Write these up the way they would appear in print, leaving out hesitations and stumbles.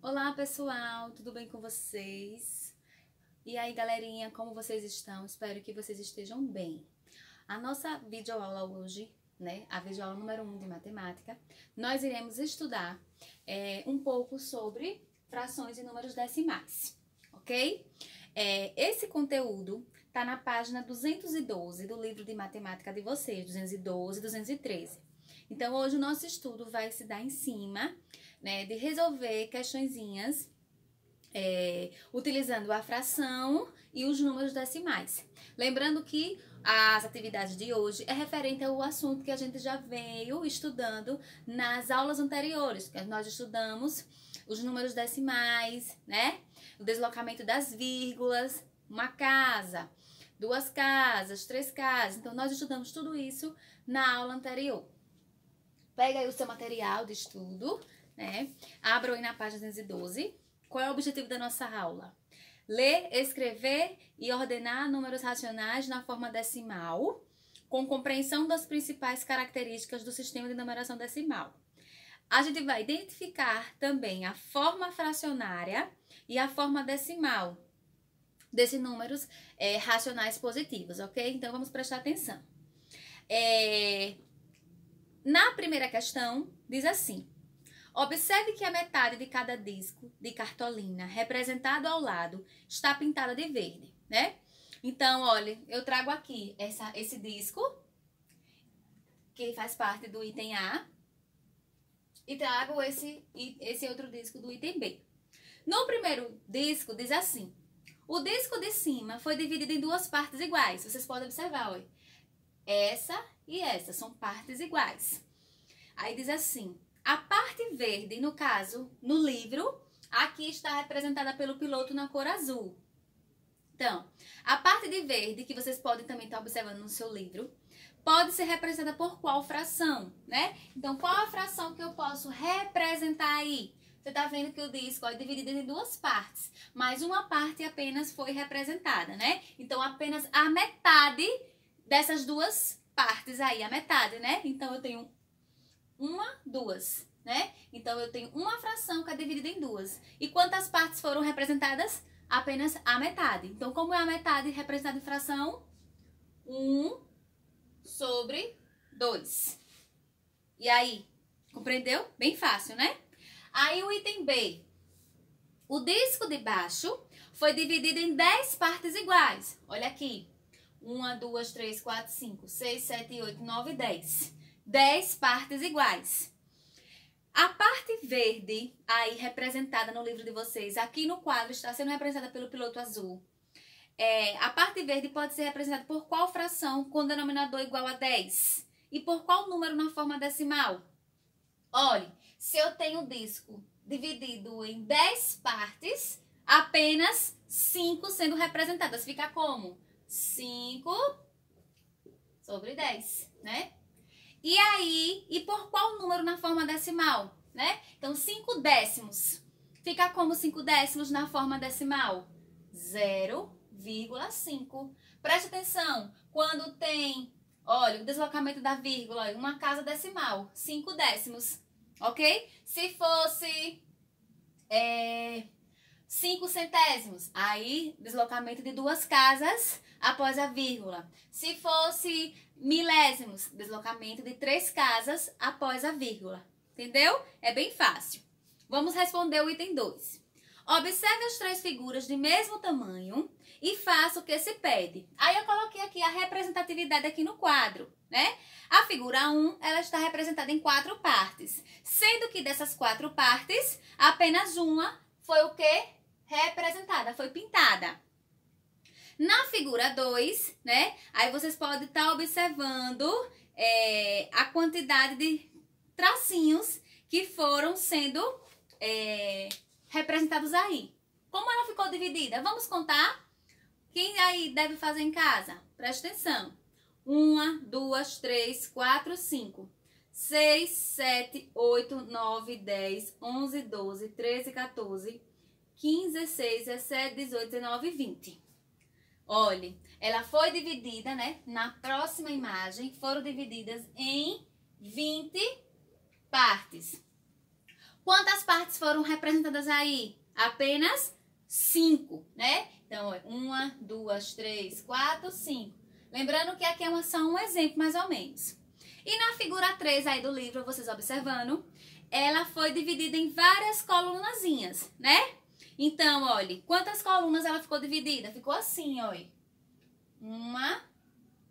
Olá pessoal, tudo bem com vocês? E aí galerinha, como vocês estão? Espero que vocês estejam bem. A nossa videoaula hoje, a videoaula número 1 de matemática, nós iremos estudar um pouco sobre frações e números decimais, ok? Esse conteúdo tá na página 212 do livro de matemática de vocês, 212 e 213. Então, hoje o nosso estudo vai se dar em cima, de resolver questõezinhas utilizando a fração e os números decimais. Lembrando que as atividades de hoje é referente ao assunto que a gente já veio estudando nas aulas anteriores, que nós estudamos os números decimais, o deslocamento das vírgulas, uma casa, duas casas, três casas. Então, nós estudamos tudo isso na aula anterior. Pega aí o seu material de estudo, Abra aí na página 212. Qual é o objetivo da nossa aula? Ler, escrever e ordenar números racionais na forma decimal, com compreensão das principais características do sistema de numeração decimal. A gente vai identificar também a forma fracionária e a forma decimal desses números racionais positivos, ok? Então, vamos prestar atenção. Na primeira questão, diz assim: observe que a metade de cada disco de cartolina representado ao lado está pintada de verde, Então, olha, eu trago aqui esse disco, que faz parte do item A, e trago esse outro disco do item B. No primeiro disco, diz assim: o disco de cima foi dividido em duas partes iguais. Vocês podem observar, olha. Essa e essa são partes iguais. Aí diz assim: a parte verde, no caso, no livro, aqui está representada pelo piloto na cor azul. Então, a parte de verde, que vocês podem também estar observando no seu livro, pode ser representada por qual fração, Então, qual a fração que eu posso representar aí? Você está vendo que o disco é dividido em duas partes, mas uma parte apenas foi representada, Então, apenas a metade dessas duas partes aí, a metade, Então, eu tenho duas, Então, eu tenho uma fração que é dividida em duas. E quantas partes foram representadas? Apenas a metade. Então, como é a metade representada em fração? 1/2. E aí, compreendeu? Bem fácil, Aí, o item B. O disco de baixo foi dividido em 10 partes iguais. Olha aqui. 1, 2, 3, 4, 5, 6, 7, 8, 9, 10. 10 partes iguais. A parte verde, aí representada no livro de vocês, aqui no quadro está sendo representada pelo piloto azul. A parte verde pode ser representada por qual fração com denominador igual a 10? E por qual número na forma decimal? Olhe, se eu tenho o disco dividido em 10 partes, apenas 5 sendo representadas. Fica como? 5/10, E aí, e por qual número na forma decimal, Então, 5/10. Fica como 5/10 na forma decimal? 0,5. Preste atenção, quando tem, olha, o deslocamento da vírgula, uma casa decimal, 5/10, ok? Se fosse 5 centésimos, aí deslocamento de duas casas após a vírgula. Se fosse milésimos, deslocamento de 3 casas após a vírgula. Entendeu? É bem fácil. Vamos responder o item 2. Observe as 3 figuras de mesmo tamanho e faça o que se pede. Aí eu coloquei aqui a representatividade aqui no quadro, A figura 1, ela está representada em 4 partes, sendo que dessas 4 partes, apenas uma foi o quê? Representada, foi pintada. Na figura 2, Aí vocês podem estar observando a quantidade de tracinhos que foram sendo representados aí. Como ela ficou dividida? Vamos contar? Quem aí deve fazer em casa? Presta atenção. 1, 2, 3, 4, 5, 6, 7, 8, 9, 10, 11, 12, 13, 14, 15, 16, 17, 18, 19 e 20. Olhe, ela foi dividida, Na próxima imagem, foram divididas em 20 partes. Quantas partes foram representadas aí? Apenas 5, né? Então, 1, 2, 3, 4, 5. Lembrando que aqui é só um exemplo, mais ou menos. E na figura 3 aí do livro, vocês observando, ela foi dividida em várias colunazinhas, né? Então, olha, quantas colunas ela ficou dividida? Ficou assim, olha. 1,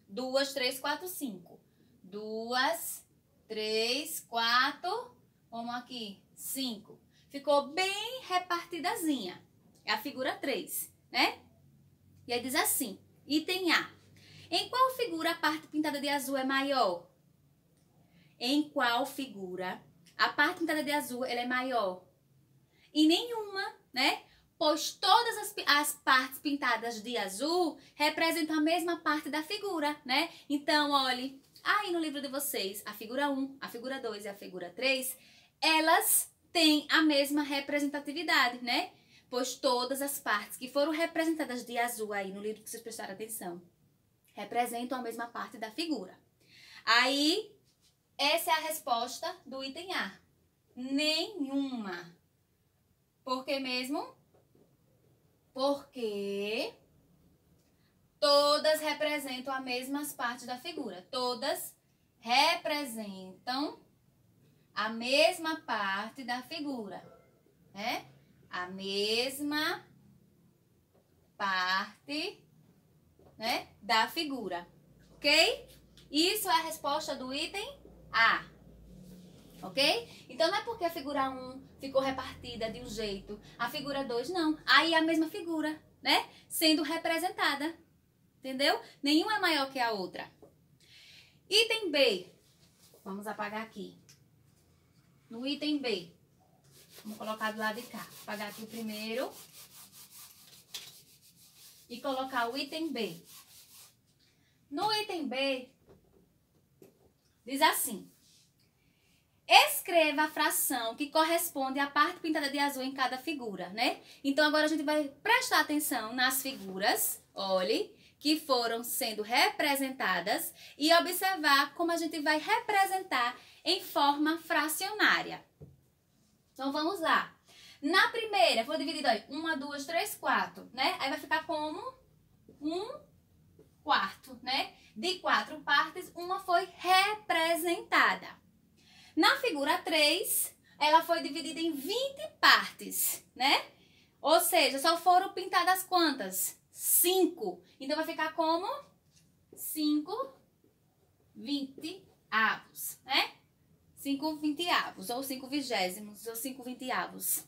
2, 3, 4, 5. 2, 3, 4, vamos aqui, 5. Ficou bem repartidazinha. É a figura 3, né? E aí diz assim, item A. Em qual figura a parte pintada de azul é maior? Em qual figura a parte pintada de azul ela é maior? Em nenhuma, né? Pois todas as partes pintadas de azul representam a mesma parte da figura, né? Então, olhe, aí no livro de vocês, a figura 1, a figura 2 e a figura 3, elas têm a mesma representatividade, né? Pois todas as partes que foram representadas de azul aí no livro que vocês prestaram atenção, representam a mesma parte da figura. Aí, essa é a resposta do item A. Nenhuma. Por que mesmo? Porque todas representam as mesmas partes da figura. Todas representam a mesma parte da figura, né? A mesma parte, né, da figura, ok? Isso é a resposta do item A, ok? Então, não é porque a figura 1 ficou repartida de um jeito, a figura 2 não. Aí é a mesma figura, né? Sendo representada, entendeu? Nenhuma é maior que a outra. Item B, vamos apagar aqui. No item B, vamos colocar do lado de cá. Apagar aqui o primeiro. E colocar o item B. No item B, diz assim. Escreva a fração que corresponde à parte pintada de azul em cada figura, né? Então, agora a gente vai prestar atenção nas figuras, olhe, que foram sendo representadas e observar como a gente vai representar em forma fracionária. Então, vamos lá. Na primeira, vou dividir, olha, 1, 2, 3, 4, né? Aí vai ficar como 1/4, né? De 4 partes, uma foi representada. Na figura 3, ela foi dividida em 20 partes, né? Ou seja, só foram pintadas quantas? 5. Então, vai ficar como 5/20, né? 5/20, ou 5/20, ou 5/20.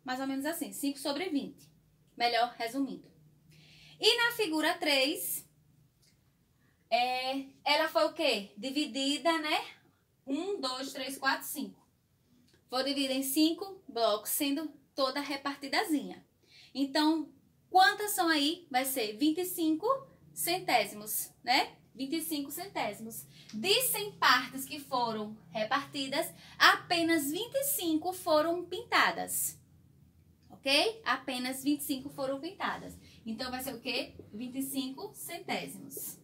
Mais ou menos assim, 5/20. Melhor resumindo. E na figura 3, ela foi o quê? Dividida, né? 1, 2, 3, 4, 5. Vou dividir em 5 blocos, sendo toda repartidazinha. Então, quantas são aí? Vai ser 25 centésimos, né? 25 centésimos. De 100 partes que foram repartidas, apenas 25 foram pintadas. Ok? Apenas 25 foram pintadas. Então, vai ser o quê? 25 centésimos.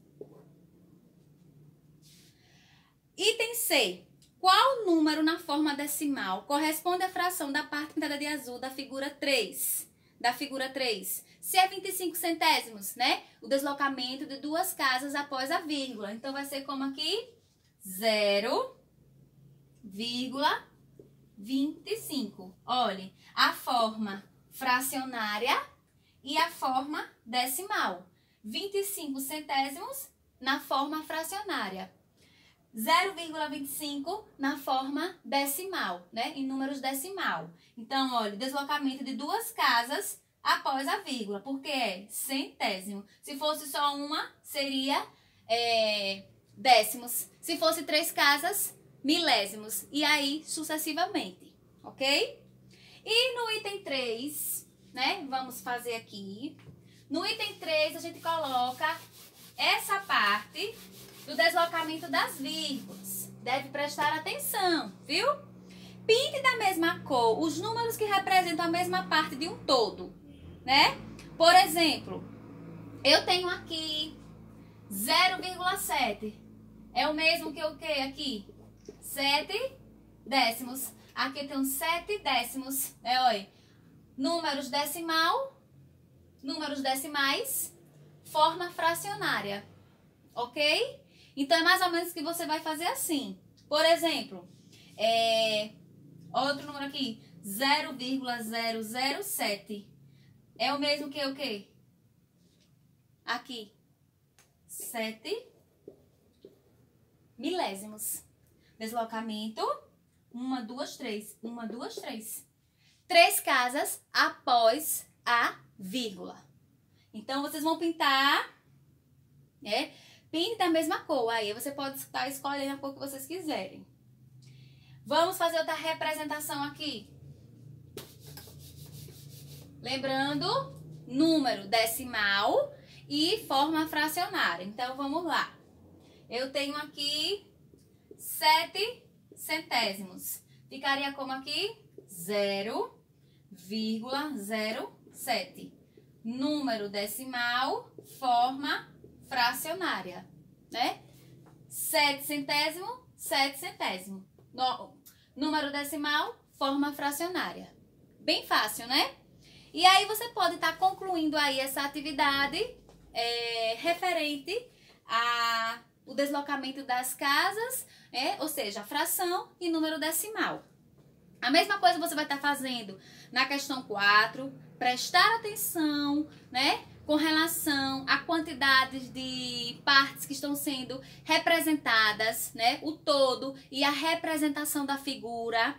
Item C. Qual número na forma decimal corresponde à fração da parte pintada de azul da figura 3? Da figura 3. Se é 25 centésimos, né? O deslocamento de duas casas após a vírgula. Então, vai ser como aqui? 0,25. Olhem, a forma fracionária e a forma decimal. 25 centésimos na forma fracionária. 0,25 na forma decimal, né? Em números decimal. Então, olha, deslocamento de duas casas após a vírgula, porque é centésimo. Se fosse só uma, seria décimos. Se fosse 3 casas, milésimos. E aí, sucessivamente, ok? E no item 3, né? Vamos fazer aqui. No item 3, a gente coloca essa parte do deslocamento das vírgulas. Deve prestar atenção, viu? Pinte da mesma cor os números que representam a mesma parte de um todo, né? Por exemplo, eu tenho aqui 0,7. É o mesmo que o que aqui? 7 décimos. Aqui eu tenho 7 décimos. Olha, números decimais, forma fracionária. Ok? Então, é mais ou menos que você vai fazer assim. Por exemplo, outro número aqui, 0,007. É o mesmo que o quê? Aqui, 7 milésimos. Deslocamento, 1, 2, 3. 1, 2, 3. 3 casas após a vírgula. Então, vocês vão pintar, né? Pinte da mesma cor. Aí você pode estar escolhendo a cor que vocês quiserem. Vamos fazer outra representação aqui. Lembrando, número decimal e forma fracionária. Então, vamos lá. Eu tenho aqui 7 centésimos. Ficaria como aqui? 0,07. Número decimal, forma fracionária, né? 7 centésimo, 7 centésimo. Número decimal, forma fracionária. Bem fácil, né? E aí você pode estar concluindo aí essa atividade referente ao deslocamento das casas, ou seja, fração e número decimal. A mesma coisa você vai estar fazendo na questão 4, prestar atenção, né? Com relação à quantidade de partes que estão sendo representadas, né? O todo e a representação da figura.